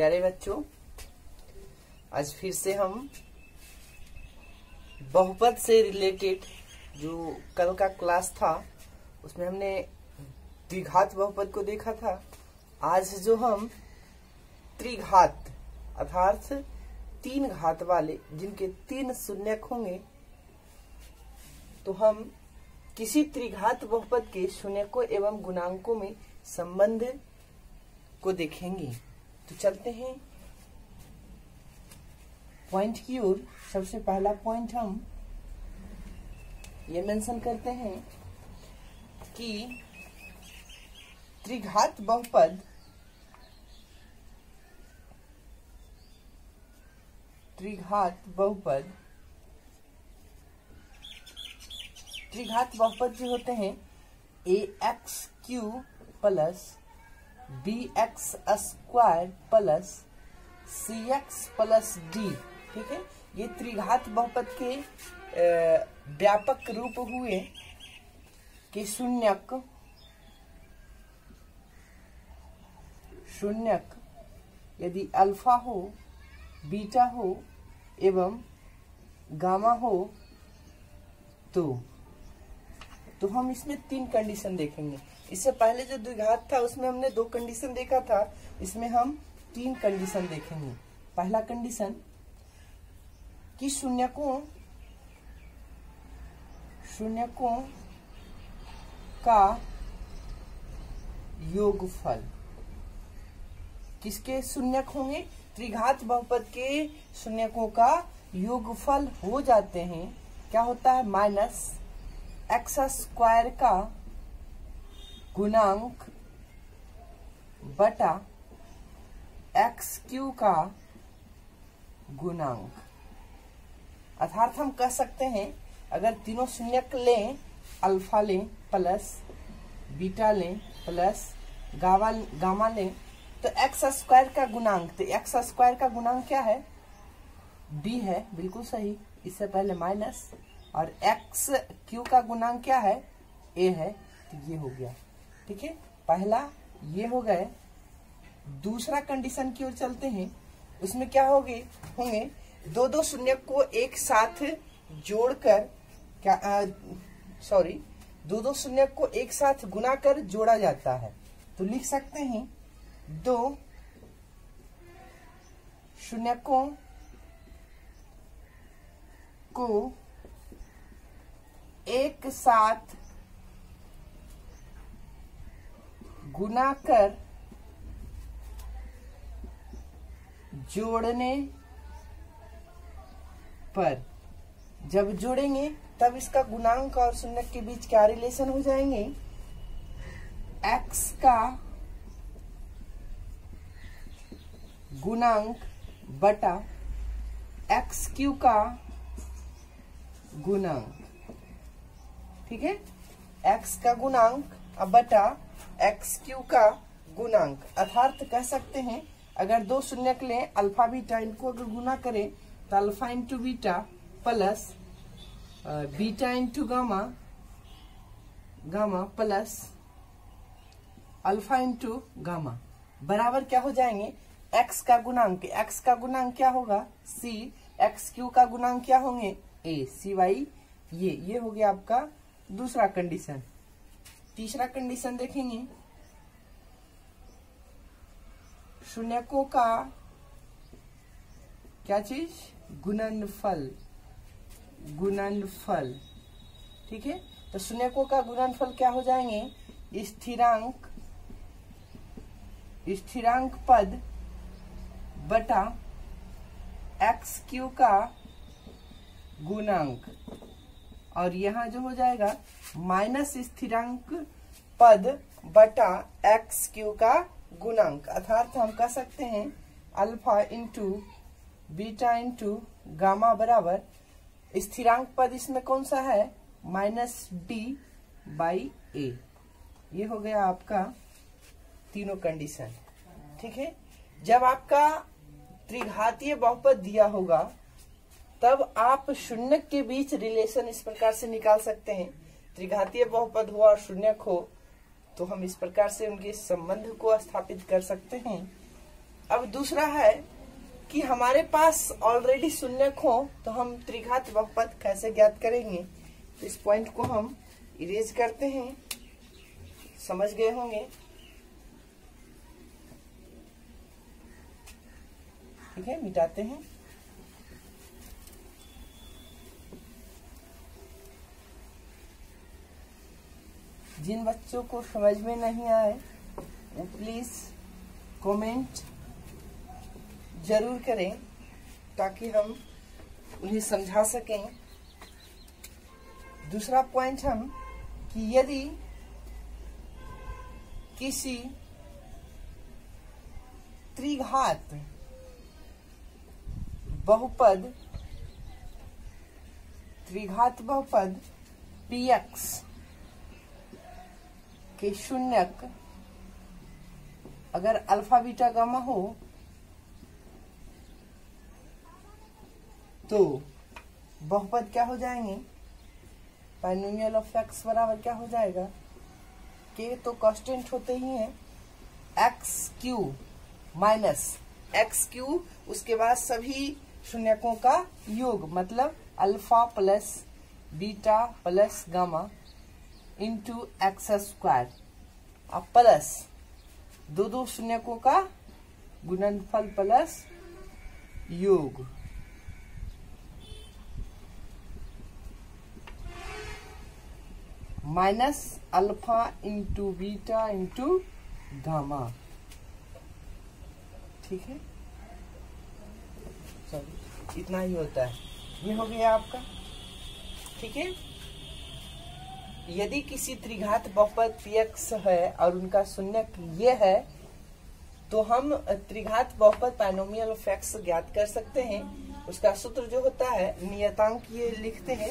प्यारे बच्चों, आज फिर से हम बहुपद से रिलेटेड जो कल का क्लास था उसमें हमने द्विघात बहुपद को देखा था। आज जो हम त्रिघात अर्थात तीन घात वाले जिनके तीन शून्यक होंगे, तो हम किसी त्रिघात बहुपद के शून्यकों एवं गुणांकों में संबंध को देखेंगे। तो चलते हैं पॉइंट की ओर। सबसे पहला पॉइंट हम ये मेंशन करते हैं कि त्रिघात बहुपद जो होते हैं ax³ plus bx² plus cx plus d। ठीक है, ये त्रिघात बहुपद के व्यापक रूप हुए कि शून्यक यदि अल्फा हो, बीटा हो एवं गामा हो तो हम इसमें तीन कंडीशन देखेंगे। इससे पहले जो द्विघात था उसमें हमने दो कंडीशन देखा था, इसमें हम तीन कंडीशन देखेंगे। पहला कंडीशन कि शून्यकों का योगफल। किसके शून्यक होंगे? त्रिघात बहुपद के शून्यकों का योगफल हो जाते हैं। क्या होता है? -x² का गुणांक बटा x³ का गुणांक। अर्थात हम कह सकते हैं अगर तीनों शून्यक लें, अल्फा लें प्लस बीटा लें प्लस गामा लें, तो x² का गुणांक, तो x² का गुणांक क्या है? b है, बिल्कुल सही। इससे पहले माइनस, और x³ का गुणांक क्या है? a है। तो ये हो गया। ठीक है, पहला ये हो गए। दूसरा कंडीशन की ओर चलते हैं। उसमें क्या होंगे दो शून्यक को एक साथ जोड़कर दो शून्यक को एक साथ गुना कर जोड़ा जाता है। तो लिख सकते हैं दो शून्यकों को एक साथ गुना कर जोड़ने पर, जब जोड़ेंगे तब इसका गुणांक और शून्यक के बीच क्या रिलेशन हो जाएंगे? x का गुणांक बटा x³ का गुणांक। ठीक है, x का गुणांक बटा x³ का गुणांक। अर्थात कह सकते हैं अगर दो शून्यक लें, अल्फा बीटा, इनको अगर गुना करें तो alpha into beta plus beta into gamma plus alpha into gamma बराबर क्या हो जाएंगे? x का गुणांक। x का गुणांक क्या होगा? c। x³ का गुणांक क्या होंगे? a। सिवाई ये हो गया आपका दूसरा कंडीशन। तीसरा कंडीशन देखेंगे, शून्यकों का क्या चीज? गुणनफल। ठीक है, तो शून्यकों का गुणनफल क्या हो जाएंगे? स्थिरांक पद बटा x³ का गुणांक, और यहाँ जो हो जाएगा माइनस स्थिरांक पद बटा x³ का गुणांक। अर्थात हम कह सकते हैं alpha into beta into gamma बराबर स्थिरांक पद इसमें कौन सा है? -d/a। ये हो गया आपका तीनों कंडीशन। ठीक है, जब आपका त्रिघातीय बहुपद दिया होगा तब आप शून्यक के बीच रिलेशन इस प्रकार से निकाल सकते हैं। त्रिघातीय बहुपद हो और शून्यक हो तो हम इस प्रकार से उनके संबंध को स्थापित कर सकते हैं अब दूसरा है कि हमारे पास ऑलरेडी शून्यक हो तो हम त्रिघात बहुपद कैसे ज्ञात करेंगे। तो इस पॉइंट को हम इरेज करते हैं, समझ गए होंगे। ठीक है, मिटाते हैं। जिन बच्चों को समझ में नहीं आए वो प्लीज कमेंट जरूर करें ताकि हम उन्हें समझा सकें। दूसरा पॉइंट हम कि यदि किसी त्रिघात बहुपद px के शून्यक अगर अल्फा बीटा गामा हो तो बहुपद क्या हो जाएंगे, बाइनोमियल ऑफ एक्स बराबर क्या हो जाएगा, के तो कांस्टेंट होते ही हैं, x Q minus x Q, उसके बाद सभी शून्यकों का योग मतलब alpha plus beta plus gamma into x square, अब प्लस दो शून्यकों का गुणनफल प्लस योग, minus alpha into beta into gamma. ठीक है, चलिए इतना ही होता है, ये हो गया आपका। ठीक है, यदि किसी त्रिघात बहुपद px है और उनका शून्यक ये है तो हम त्रिघात बहुपद बाइनोमियल ऑफ एक्स ज्ञात कर सकते हैं। उसका सूत्र जो होता है नियतांक, ये लिखते हैं।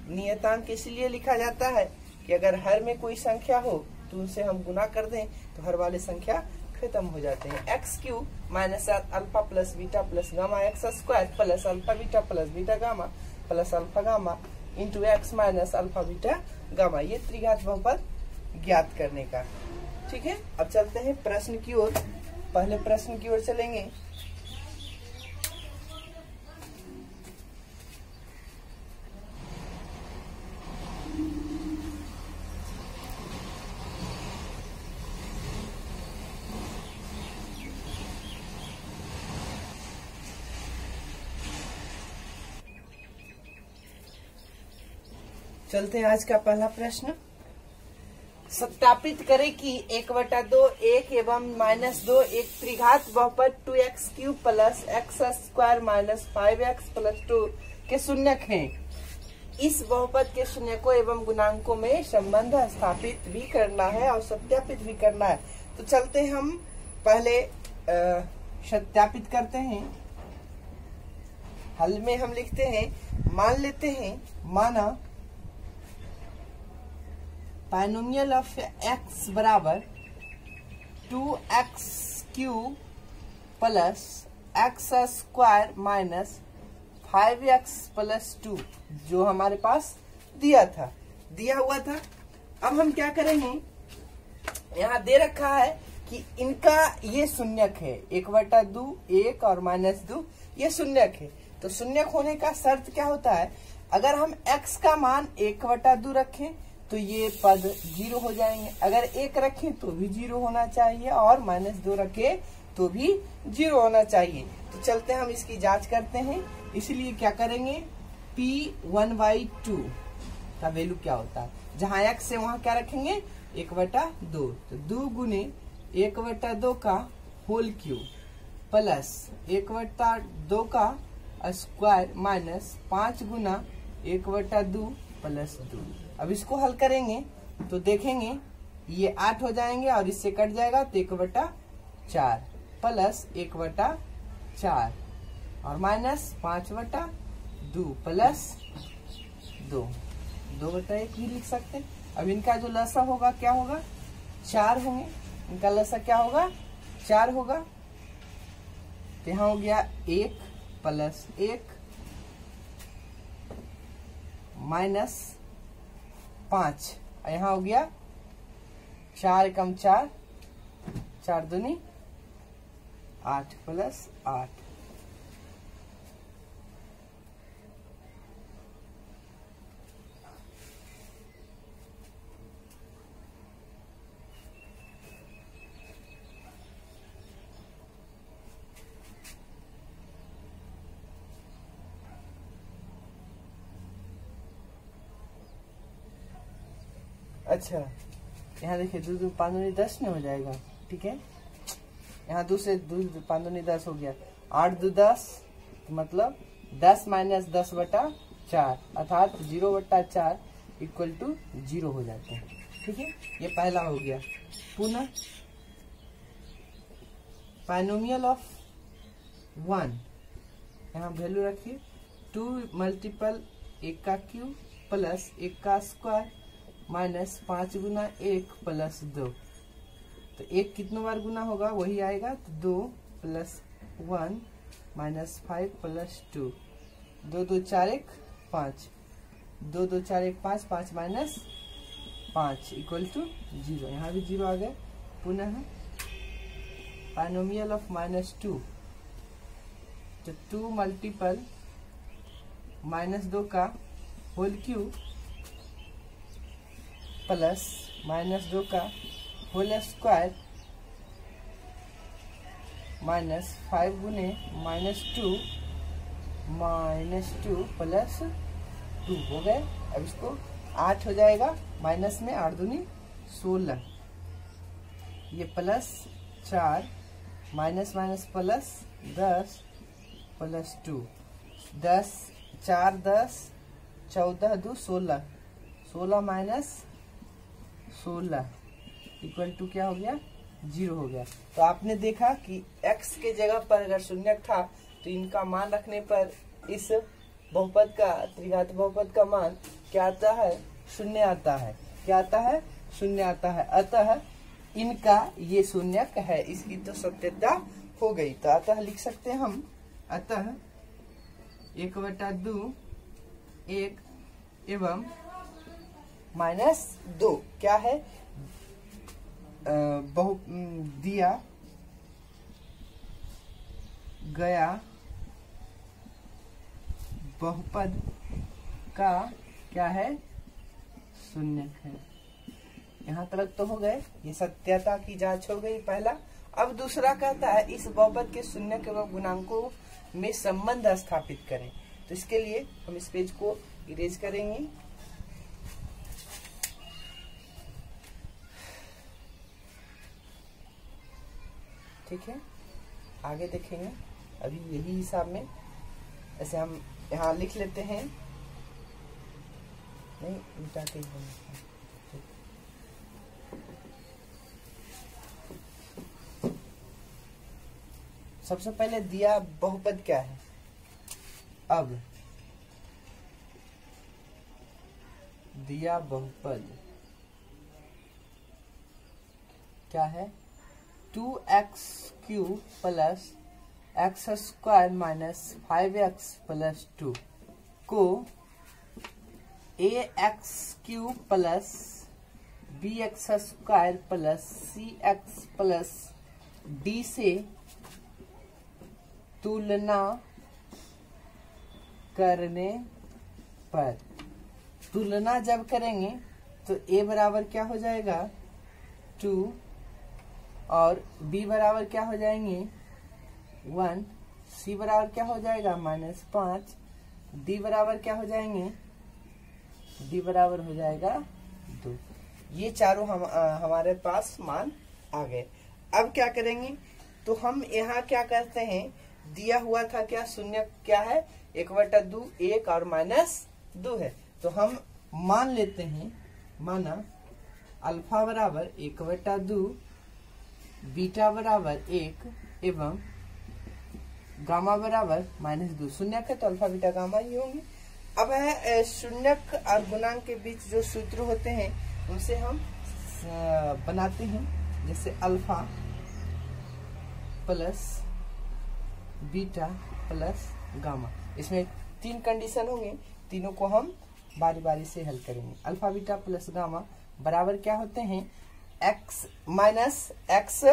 नियतांक इसलिए लिखा जाता है कि अगर हर में कोई संख्या हो तो उनसे हम गुना कर दें तो हर वाले संख्या खत्म हो जाते हैं। X Q minus alpha plus beta plus gamma x square plus alpha beta plus beta gamma plus alpha gamma into x minus alpha beta gamma, ये त्रिघात बहुपद ज्ञात करने का। ठीक है, अब चलते हैं प्रश्न की ओर। पहले प्रश्न की ओर चलेंगे। चलते हैं आज का पहला प्रश्न। सत्यापित करें कि 1/2 1 एवं -2 एक त्रिघात बहुपद 2x cube plus x square minus 5x plus 2 के शून्यक हैं। इस बहुपद के शून्यकों एवं गुणांकों में संबंध स्थापित भी करना है और सत्यापित भी करना है। तो चलते हम पहले सत्यापित करते हैं। हल में हम लिखते हैं, मान लेते हैं, माना बाइनोमियल ऑफ एक्स बराबर 2x cube plus x square minus 5x plus 2 जो हमारे पास दिया हुआ था। अब हम क्या करेंगे, यहाँ दे रखा है कि इनका ये शून्यक है, 1/2 1 और -2 ये शून्यक है। तो शून्यक होने का शर्त क्या होता है, अगर हम x का मान 1/2 रखें तो ये पद 0 हो जाएंगे, अगर 1 रखें तो भी 0 होना चाहिए और -2 रखे तो भी 0 होना चाहिए। तो चलते हम इसकी जांच करते हैं। इसलिए क्या करेंगे, P1/2 का वैल्यू क्या होता है, जहां x है वहां क्या रखेंगे 1/2, तो 2 गुने 1/2 का होल क्यूब प्लस 1/2 का स्क्वायर माइनस 5 गुना 1/2 प्लस 2। अब इसको हल करेंगे तो देखेंगे ये 8 हो जाएंगे और इससे कट जाएगा तो 1/4 प्लस 1/4 और माइनस 5/2 प्लस 2/1 भी लिख सकते हैं। अब इनका जो लसा होगा क्या होगा, 4 होंगे। इनका लसा क्या होगा, 4 होगा। तो यहाँ हो गया 1 प्लस 1 माइनस 5, यहाँ हो गया 4 कम 4, 4 दूनी 8 प्लस 8। अच्छा, यहाँ देखिए 2 2 5 दूनी 10 में हो जाएगा, ठीक है। यहाँ 2 से 2 5 दूनी 10 हो गया, 8 2 10, मतलब 10 माइनस 10 बटा 4, अर्थात 0 बटा 4 इक्वल टू 0 हो जाते हैं, ठीक है। ये पहला हो गया। पुनः बाइनोमियल ऑफ 1, यहाँ वैल्यू रखिए 2 मल्टीपल 1 का क्यूब प्लस 1 का स्क्वायर माइनस 5 गुना 1 प्लस 2। तो 1 कितनों बार गुना होगा वही आएगा, तो 2 plus 1 minus 5 plus 2, 2 2 4 1 5, 2 2 4 1 5, 5 minus 5 equal to 0। यहाँ भी 0 आ गए। पुनः बाइनोमियल ऑफ -2, तो 2 मल्टीपल -2 का होल क्यूब प्लस -2 का होल स्क्वायर माइनस 5 गुने -2 प्लस 2 हो गए। अब इसको 8 हो जाएगा, माइनस में 8 दूनी 16, ये plus 4 minus minus plus 10 plus 2, 10 4 10, 14 2 16, 16 minus 16 equal to क्या हो गया, 0 हो गया। तो आपने देखा कि x के जगह पर अगर शून्यक था तो इनका मान रखने पर इस बहुपद का, त्रिघात बहुपद का मान क्या आता है, 0 आता है। क्या आता है, 0 आता है। अतः इनका ये शून्यक है, इसकी तो सत्यता हो गई। तो अतः लिख सकते हैं हम, अतः 1/2 1 एवं -2 क्या है, दिया गया बहुपद का क्या है, शून्यक है। यहाँ तक तो हो गए, ये सत्यता की जांच हो गई पहला। अब दूसरा कहता है इस बहुपद के शून्यक एवं गुणांकों में संबंध स्थापित करें। तो इसके लिए हम इस पेज को इरेज करेंगे। ठीक है, आगे देखेंगे। अभी यही हिसाब में ऐसे हम यहाँ लिख लेते हैं, नहीं मिटा के सबसे पहले दिया बहुपद क्या है। अब दिया बहुपद क्या है, 2x³ plus x² minus 5x plus 2 को ax³ plus bx² plus cx plus d से तुलना करने पर, तुलना जब करेंगे तो a बराबर क्या हो जाएगा, 2, और b बराबर क्या हो जाएंगे, 1, c बराबर क्या हो जाएगा, -5, d बराबर क्या हो जाएंगे, d बराबर हो जाएगा 2। ये चारों हमारे पास मान आ गए। अब क्या करेंगे, तो हम यहाँ क्या करते हैं, दिया हुआ था क्या, शून्य क्या है, 1/2 1 और -2 है। तो हम मान लेते हैं, माना अल्फा बराबर 1/2, बीटा बराबर 1 एवं गामा बराबर -2। शून्यक है तो अल्फा बीटा गामा ही होंगे। अब है शून्यक और गुणांक के बीच जो सूत्र होते हैं उनसे हम बनाते हैं, जैसे alpha plus beta plus gamma. इसमें 3 कंडीशन होंगे, तीनों को हम बारी बारी से हल करेंगे। अल्फा बीटा प्लस गामा बराबर क्या होते हैं, x माइनस x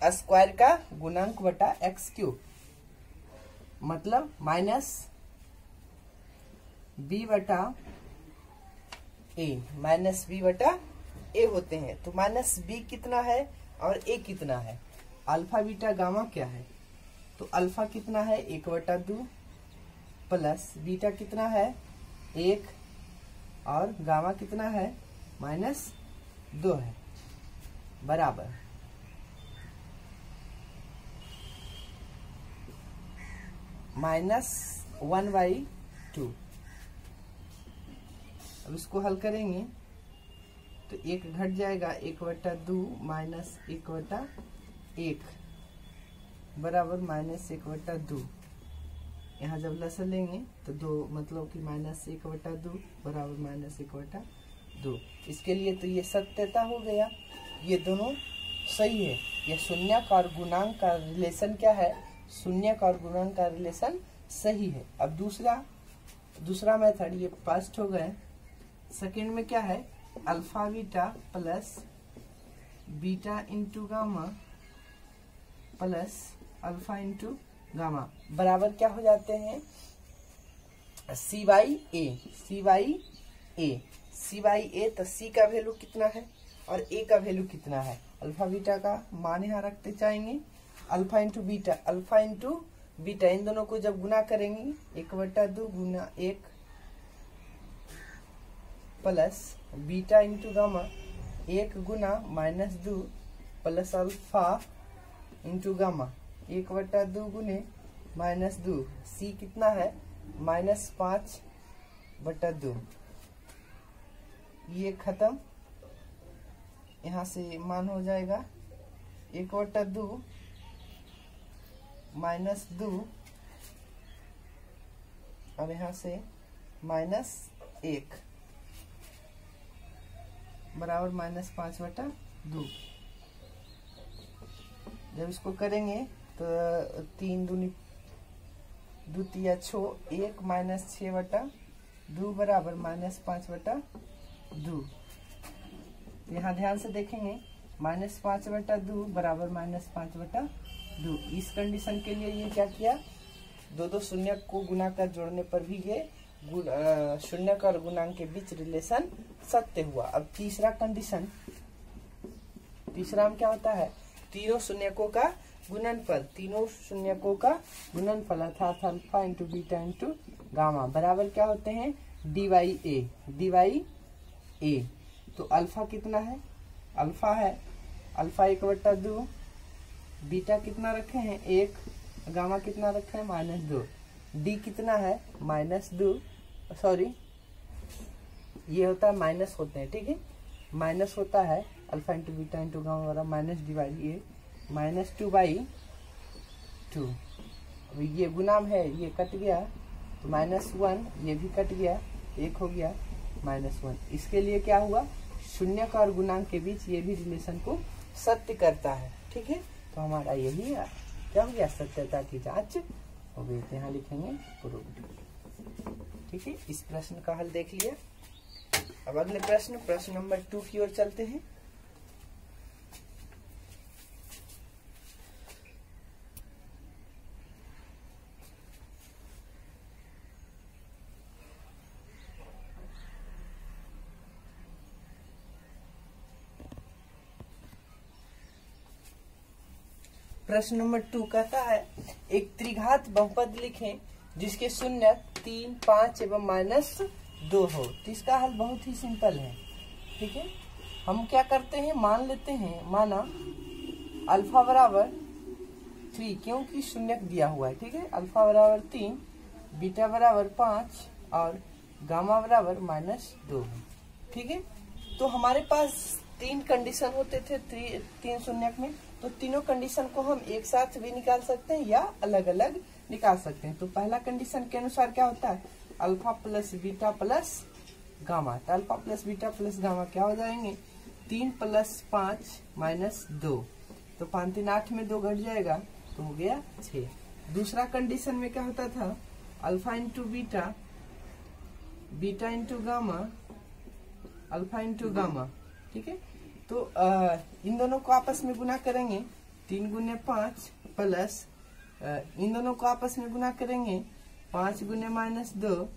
स्क्वायर का गुणांक बटा एक्स क्यूब, मतलब माइनस बी बटा ए, माइनस बी बटा ए होते हैं। तो माइनस बी कितना है और ए कितना है? अल्फा बीटा गामा क्या है? तो अल्फा कितना है 1/2 प्लस बीटा कितना है 1 और गामा कितना है -2 है, बराबर -1/2। अब इसको हल करेंगे तो 1 घट जाएगा, 1/2 माइनस 1/1 बराबर -1/2। यहाँ जब लसन लेंगे तो 2 मतलब कि -1/2 बराबर -1/2। इसके लिए तो ये सत्यता हो गया, ये दोनों सही है। ये शून्यक और गुणांक का रिलेशन क्या है? शून्यक और गुणांक का रिलेशन सही है। अब दूसरा मेथड, ये फर्स्ट हो गए। सेकेंड में क्या है? Alpha beta plus beta into gamma plus alpha into gamma बराबर क्या हो जाते हैं? सी बाई ए। तो सी का वैल्यू कितना है और ए का वैल्यू कितना है? अल्फा बीटा का मान यहाँ रखते जाएंगे, अल्फा इंटू बीटा, इन दोनों को जब गुना करेंगे 1/2 गुना 1 प्लस बीटा इंटू गामा 1 गुना -2 प्लस अल्फा इंटू गामा 1/2 गुने -2। सी कितना है? -5/2। ये खत्म, यहाँ से मान हो जाएगा 1/2 -2 और यहाँ से -1 बराबर -5/2। जब इसको करेंगे तो 3 दूनी 2 तिया 6, 1 -6/2 बराबर -5/2। यहाँ ध्यान से देखेंगे -5/2 बराबर -5/2। इस कंडीशन के लिए ये क्या किया? दो शून्य को गुना कर जोड़ने पर भी ये शून्यक और गुणांक के बीच रिलेशन सत्य हुआ। अब तीसरा कंडीशन, तीसरा में क्या होता है? तीनों शून्यकों का गुणनफल अर्थात alpha into beta into gamma बराबर क्या होते हैं? dy a। तो अल्फा कितना है? अल्फा है अल्फा 1/2, बीटा कितना रखे हैं 1, गामा कितना रखे हैं -2, डी कितना है -2, सॉरी ये होता है माइनस होते हैं, ठीक है, माइनस होता है alpha into beta into gamma बराबर -2/2। अब ये गुणाम है, ये कट गया तो -1, ये भी कट गया, 1 हो गया -1। इसके लिए क्या हुआ? शून्यक और गुणांक के बीच ये भी रिलेशन को सत्य करता है, ठीक है। तो हमारा यही क्या हो गया? सत्यता की जांच हो गई। तो यहाँ लिखेंगे प्रूव्ड, ठीक है। इस प्रश्न का हल देख लिया। अब अगले प्रश्न नंबर 2 की ओर चलते हैं। प्रश्न नंबर 2 कहता है एक त्रिघात बहुपद लिखें जिसके शून्य 3, 5 एवं -2 हो। तो इसका हल बहुत ही सिंपल है, ठीक है। हम क्या करते हैं? मान लेते हैं, माना अल्फा बराबर 3 क्योंकि शून्यक दिया हुआ है, ठीक है। अल्फा बराबर 3, बीटा बराबर 5 और गामा बराबर -2, ठीक है। तो हमारे पास 3 कंडीशन होते थे 3 शून्यक में, तो तीनों कंडीशन को हम एक साथ भी निकाल सकते हैं या अलग अलग निकाल सकते हैं। तो पहला कंडीशन के अनुसार क्या होता है? Alpha plus beta plus gamma. तो alpha plus beta plus gamma क्या हो जाएंगे? 3 + 5 -2, तो 5 3 8 में 2 घट जाएगा तो हो गया 6। दूसरा कंडीशन में क्या होता था? Alpha into beta, beta into gamma, alpha into gamma, ठीक है। तो इन दोनों को आपस में गुना करेंगे 3 गुने 5 प्लस इन दोनों को आपस में गुना करेंगे 5 गुने -2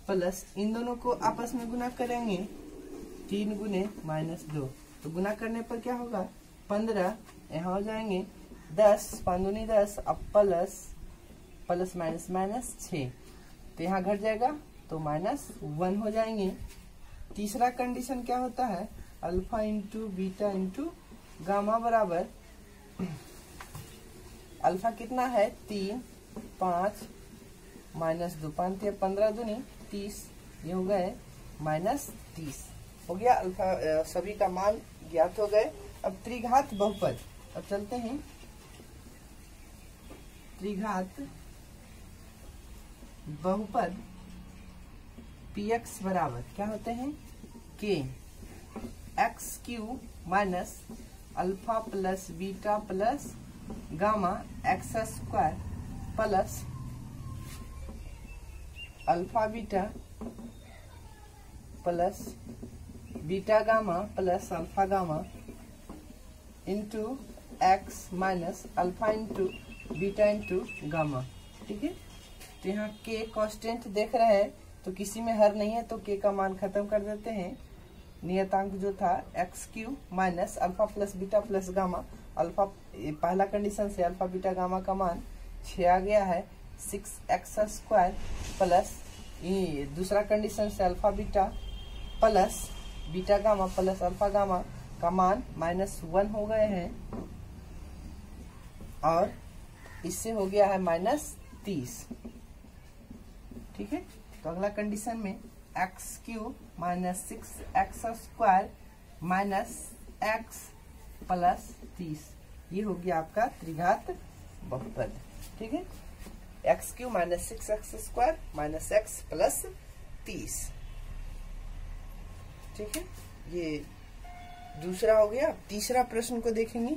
प्लस इन दोनों को आपस में गुना करेंगे 3 गुने -2। तो गुना करने पर क्या होगा 15, यहाँ हो जाएंगे 10, 5 दूनी 10, अब प्लस माइनस 6, तो यहाँ घट जाएगा तो -1 हो जाएंगे। तीसरा कंडीशन क्या होता है alpha into beta into gamma बराबर अल्फा कितना है 3, 5 -2, 5 या 15 दूनी 30, ये हो गए -30 हो गया। अल्फा सभी का मान ज्ञात हो गए। अब त्रिघात बहुपद, अब चलते हैं त्रिघात बहुपद px बराबर क्या होते हैं k x³ minus alpha plus beta plus gamma x² plus alpha beta plus beta gamma plus alpha gamma into x minus alpha into beta into gamma. ठीक है, तो यहाँ के कांस्टेंट देख रहे हैं तो किसी में हर नहीं है तो के का मान खत्म कर देते हैं। नियतांक जो था x³ minus alpha plus beta plus gamma, alpha पहला कंडीशन से अल्फा बीटा गामा का मान 6 आ गया है 6x² प्लस दूसरा कंडीशन से alpha beta plus beta gamma plus alpha gamma का मान -1 हो गए हैं और इससे हो गया है -30। ठीक है, तो अगला कंडीशन में x³ minus 6x² minus x plus 30, ये हो गया आपका त्रिघात बहुपद। ठीक है, x³ minus 6x² minus x plus 30। ठीक है, ये दूसरा हो गया। तीसरा प्रश्न को देखेंगे।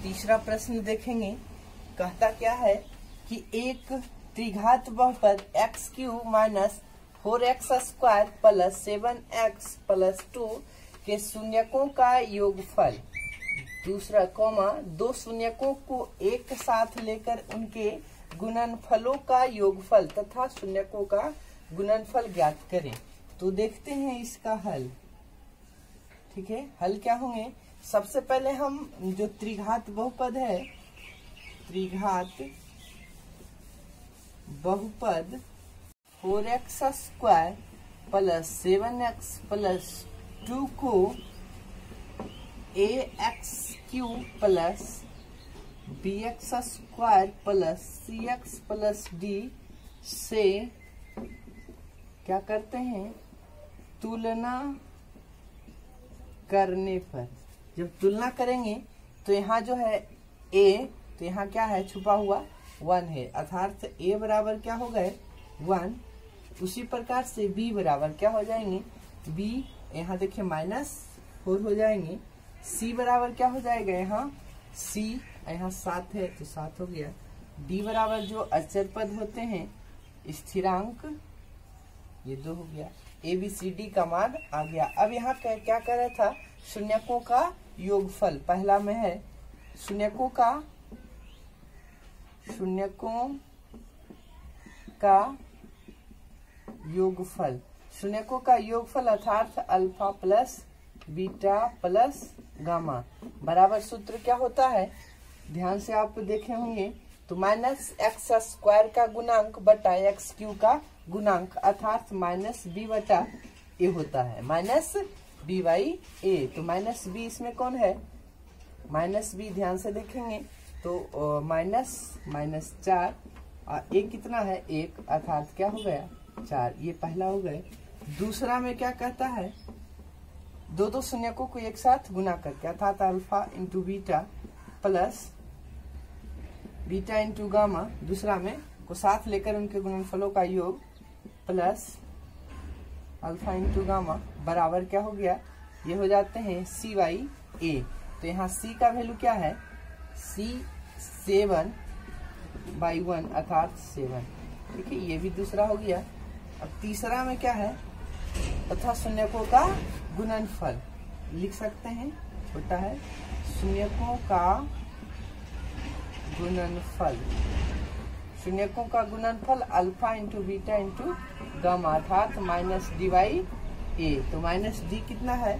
तीसरा प्रश्न देखेंगे, कहता क्या है कि एक त्रिघात बहुपद x³ minus 4x² plus 7x plus 2 के शून्यकों का योगफल, दूसरा कॉमा दो शून्यकों को एक साथ लेकर उनके गुणनफलों का योगफल तथा शून्यकों का गुणनफल ज्ञात करें। तो देखते हैं इसका हल। ठीक है, हल क्या होंगे, सबसे पहले हम जो त्रिघात बहुपद है, त्रिघात बहुपद 4x² प्लस 7x प्लस 2 को ax³ plus bx² plus cx plus d से क्या करते हैं, तुलना करने पर। जब तुलना करेंगे तो यहाँ जो है a, तो यहाँ क्या है छुपा हुआ 1 है, अर्थात a बराबर क्या हो गए 1। उसी प्रकार से b बराबर क्या हो जाएंगे, b यहाँ देखिए -4 हो जाएंगे। c बराबर क्या हो जाएगा, यहाँ c यहाँ 7 है तो 7 हो गया। d बराबर जो अचर पद होते हैं स्थिरांक, ये 2 हो गया। ABCD का मान आ गया। अब यहाँ क्या कर रहा था, शून्यकों का योगफल पहला में है, शून्यकों का योगफल, शून्यकों का योगफल अर्थात alpha plus beta plus gamma बराबर सूत्र क्या होता है, ध्यान से आप देखे होंगे तो -x² का गुणांक बटा x³ का गुणांक अर्थात -b बटा a होता है, -b/a। तो -b इसमें कौन है, -b ध्यान से देखेंगे तो -4 और a कितना है 1, अर्थात क्या हो गया 4, ये पहला हो गए। दूसरा में क्या कहता है, दो शून्यकों को एक साथ गुना करके अर्थात alpha into beta plus beta into gamma, दूसरा में को साथ लेकर उनके गुणनफलों का योग प्लस अल्फा इंटू गामा बराबर क्या हो गया, ये हो जाते हैं c/a। तो यहाँ c का वैल्यू क्या है, c 7/1 अर्थात 7। ठीक है, ये भी दूसरा हो गया। अब तीसरा में क्या है, तथा शून्यकों का गुणनफल लिख सकते हैं, छोटा है शून्यकों का गुणनफल। शून्यकों का गुणनफल alpha into beta into gamma अर्थात माइनस डी बाई ए। तो माइनस डी कितना है,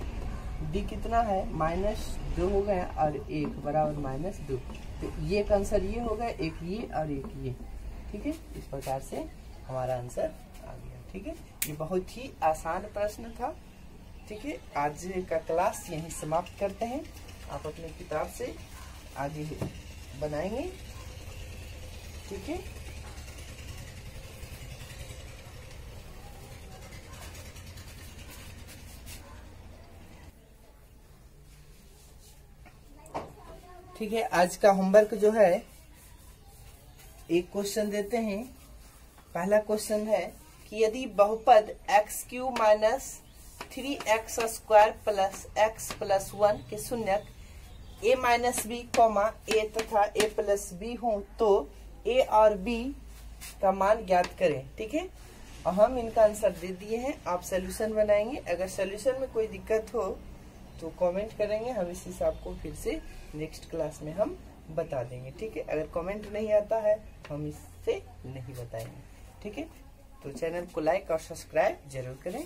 डी कितना है -2 हो गया और 1 बराबर -2। तो ये का आंसर ये हो गया, एक ये और एक ये। ठीक है, इस प्रकार से हमारा आंसर आ गया। ठीक है, ये बहुत ही आसान प्रश्न था। ठीक है, आज का क्लास यहीं समाप्त करते हैं। आप अपने किताब से आगे बनाएंगे। ठीक है, ठीक है, आज का होमवर्क जो है एक क्वेश्चन देते हैं। पहला क्वेश्चन है कि यदि बहुपद x³ minus 3x² plus x plus 1 के शून्यक a minus b comma a तथा a प्लस बी हो तो a और b का मान ज्ञात करें। ठीक है, और हम इनका आंसर दे दिए हैं। आप सोल्यूशन बनाएंगे। अगर सोल्यूशन में कोई दिक्कत हो तो कमेंट करेंगे, हम इस हिसाब को फिर से नेक्स्ट क्लास में हम बता देंगे। ठीक है, अगर कमेंट नहीं आता है हम इससे नहीं बताएंगे। ठीक है, तो चैनल को लाइक और सब्सक्राइब जरूर करें।